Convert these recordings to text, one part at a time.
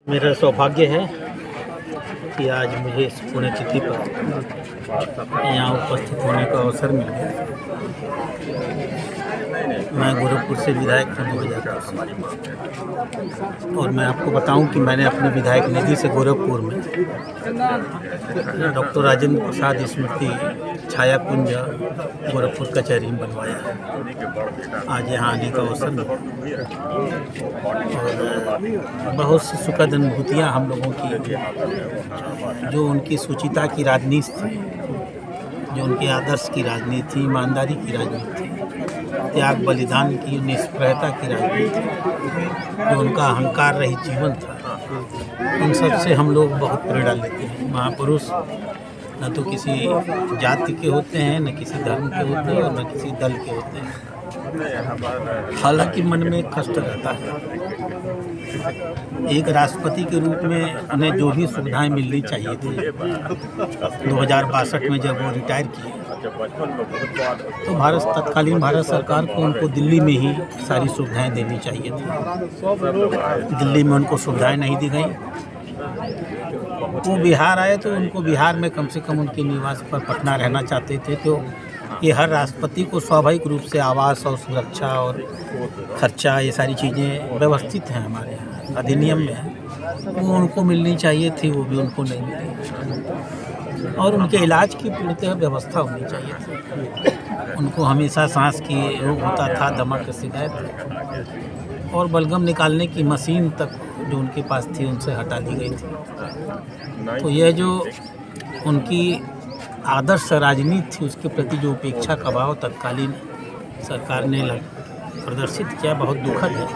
मेरा सौभाग्य है कि आज मुझे इस पुण्यतिथि पर यहाँ उपस्थित होने का अवसर मिल गया। मैं गोरखपुर से विधायक हूँ 2010 और मैं आपको बताऊं कि मैंने अपने विधायक निधि से गोरखपुर में डॉक्टर राजेंद्र प्रसाद स्मृति छाया कुंज गोरखपुर कचहरी में बनवाया है। आज यहाँ आने का अवसर मिला और बहुत सी सुखद अनुभूतियाँ हम लोगों की, जो उनकी सुचिता की राजनीति थी, जो उनके आदर्श की राजनीति थी, ईमानदारी की राजनीति थी, त्याग बलिदान की, निष्प्रयता की राजनीति, जो उनका अहंकार रहित जीवन था, उन सब से हम लोग बहुत प्रेरणा लेते हैं। महापुरुष न तो किसी जाति के होते हैं, न किसी धर्म के होते हैं और न किसी दल के होते हैं। हालांकि मन में कष्ट रहता है। एक राष्ट्रपति के रूप में उन्हें जो भी सुविधाएं मिलनी चाहिए थी, 2062 में जब वो रिटायर किए तो तत्कालीन भारत सरकार को उनको दिल्ली में ही सारी सुविधाएं देनी चाहिए थी। दिल्ली में उनको सुविधाएं नहीं दी गई। वो बिहार आए तो उनको बिहार में कम से कम उनके निवास पर पटना रहना चाहते थे। तो ये हर राष्ट्रपति को स्वाभाविक रूप से आवास और सुरक्षा और खर्चा, ये सारी चीज़ें व्यवस्थित हैं, हमारे यहाँ अधिनियम में है। वो उनको मिलनी चाहिए थी, वो भी उनको नहीं मिली। और उनके इलाज की पूर्णतः व्यवस्था होनी चाहिए थी। उनको हमेशा सांस की रोग होता था, दमा की शिकायत और बलगम निकालने की मशीन तक जो उनके पास थी उनसे हटा दी गई थी। तो यह जो उनकी आदर्श राजनीति थी, उसके प्रति जो उपेक्षा का भाव तत्कालीन सरकार ने प्रदर्शित किया, बहुत दुखद है।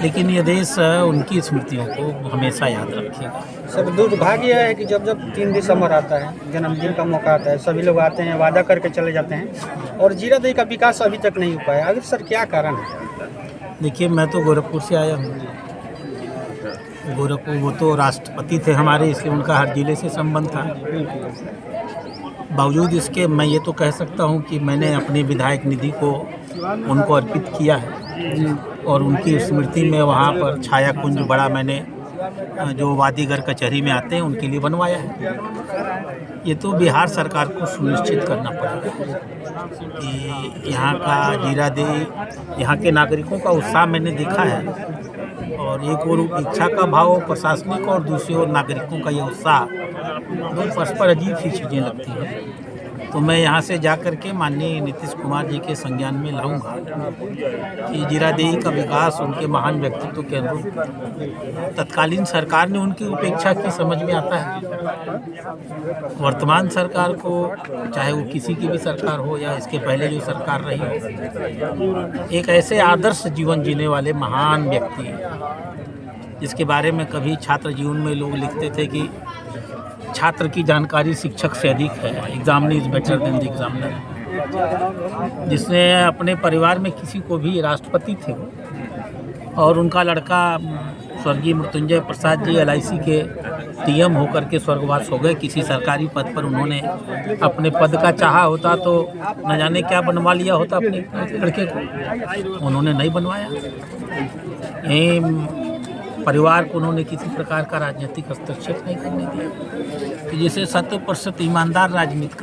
लेकिन ये देश उनकी स्मृतियों को हमेशा याद रखेगा। सर, दुर्भाग्य है कि जब 3 दिसंबर आता है, जन्मदिन का मौका आता है, सभी लोग आते हैं, वादा करके चले जाते हैं और जीरादेई का विकास अभी तक नहीं हो पाया। अगर सर क्या कारण है? देखिए, मैं तो गोरखपुर से आया हूँ। गोरखपुर वो तो राष्ट्रपति थे हमारे, इसलिए उनका हर जिले से संबंध था। बावजूद इसके मैं ये तो कह सकता हूँ कि मैंने अपनी विधायक निधि को उनको अर्पित किया है और उनकी स्मृति में वहाँ पर छाया कुंज बड़ा मैंने जो वादीगर कचहरी में आते हैं उनके लिए बनवाया है। ये तो बिहार सरकार को सुनिश्चित करना पड़ेगा कि यहाँ का जीरादेई, यहाँ के नागरिकों का उत्साह मैंने देखा है और एक और इच्छा का भाव प्रशासनिक और दूसरी ओर नागरिकों का ये उत्साह, दो परस्पर अजीब सी चीज़ें लगती हैं। तो मैं यहाँ से जाकर के माननीय नीतीश कुमार जी के संज्ञान में लाऊंगा कि जीरादेई का विकास उनके महान व्यक्तित्व के अनुरूप तत्कालीन सरकार ने उनकी उपेक्षा की, समझ में आता है। वर्तमान सरकार को, चाहे वो किसी की भी सरकार हो या इसके पहले जो सरकार रही हो, एक ऐसे आदर्श जीवन जीने वाले महान व्यक्ति जिसके बारे में कभी छात्र जीवन में लोग लिखते थे कि छात्र की जानकारी शिक्षक से अधिक है, examiner is better than the examiner. जिसने अपने परिवार में किसी को भी, राष्ट्रपति थे वो, और उनका लड़का स्वर्गीय मृत्युंजय प्रसाद जी LIC के DM होकर के स्वर्गवास हो गए। किसी सरकारी पद पर उन्होंने अपने पद का चाहा होता तो न जाने क्या बनवा लिया होता अपने लड़के को, उन्होंने नहीं बनवाया। यही परिवार को उन्होंने किसी प्रकार का राजनीतिक हस्तक्षेप नहीं करने दिया। तो जैसे 100% ईमानदार राजनीति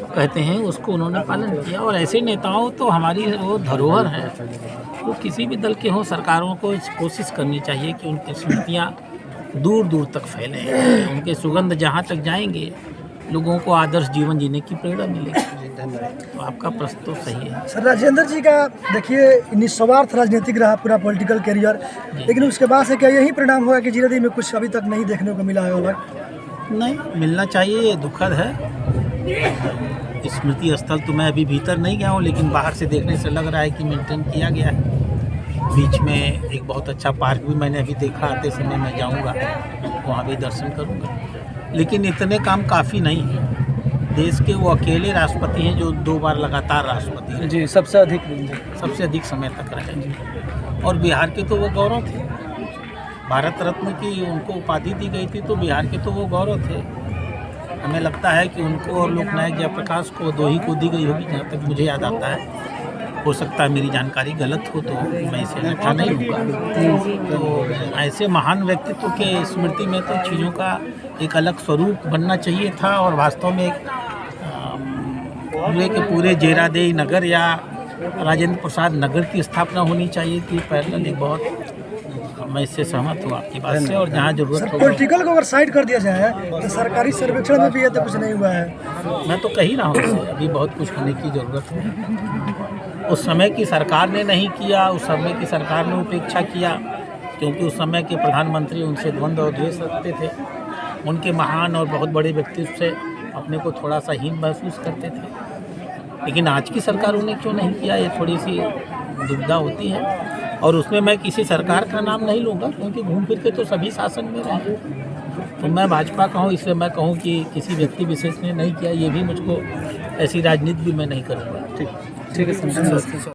कहते हैं उसको उन्होंने पालन किया। और ऐसे नेताओं तो हमारी वो धरोहर है, वो किसी भी दल के हों, सरकारों को कोशिश करनी चाहिए कि उनकी स्मृतियाँ दूर दूर तक फैलें, उनके सुगंध जहाँ तक जाएंगे लोगों को आदर्श जीवन जीने की प्रेरणा मिलेगी। तो आपका प्रश्न तो सही है। सर, राजेंद्र जी का देखिए निस्वार्थ राजनीतिक रहा पूरा पॉलिटिकल करियर, लेकिन उसके बाद से क्या यही परिणाम हुआ कि जीरादेई में कुछ अभी तक नहीं देखने को मिला है? नहीं मिलना चाहिए, ये दुखद है। स्मृति स्थल तो मैं अभी भीतर नहीं गया हूँ, लेकिन बाहर से देखने से लग रहा है कि मेंटेन किया गया है। बीच में एक बहुत अच्छा पार्क भी मैंने अभी देखा, आते समय मैं जाऊँगा, वहाँ भी दर्शन करूँगा। लेकिन इतने काम काफ़ी नहीं है। देश के वो अकेले राष्ट्रपति हैं जो 2 बार लगातार राष्ट्रपति हैं। जी, सबसे अधिक समय तक रहे। और बिहार के तो वो गौरव थे। भारत रत्न की उनको उपाधि दी गई थी, तो बिहार के तो वो गौरव थे। हमें लगता है कि उनको और लोकनायक जयप्रकाश को 2 ही को दी गई होगी, जहाँ तक मुझे याद आता है। हो सकता है मेरी जानकारी गलत हो तो मैं इसे अनठा नहीं लूँगा। तो ऐसे महान व्यक्तित्व के स्मृति में तो चीज़ों का एक अलग स्वरूप बनना चाहिए था और वास्तव में पूरे के पूरे जेरादेई नगर या राजेंद्र प्रसाद नगर की स्थापना होनी चाहिए थी। पैरेलल एक बहुत मैं इससे सहमत हूँ आपकी बात से। और जहाँ जरूरत हो पॉलिटिकल को अगर साइड कर दिया जाए तो सरकारी सर्वेक्षण में भी ये तो कुछ नहीं हुआ है। मैं तो कह ही रहा हूँ अभी बहुत कुछ होने की ज़रूरत है। उस समय की सरकार ने नहीं किया, उस समय की सरकार ने उपेक्षा किया क्योंकि उस समय के प्रधानमंत्री उनसे द्वंद्व और द्वेष रखते थे। उनके महान और बहुत बड़े व्यक्तित्व से अपने को थोड़ा सा हीन महसूस करते थे। लेकिन आज की सरकारों ने क्यों नहीं किया, ये थोड़ी सी दुविधा होती है। और उसमें मैं किसी सरकार का नाम नहीं लूँगा क्योंकि घूम फिर के तो सभी शासन में रहे। तो मैं भाजपा का हूँ, इसलिए मैं कहूँ कि किसी व्यक्ति विशेष ने नहीं किया, ये भी मुझको ऐसी राजनीति भी मैं नहीं करूँगा। ठीक है सर।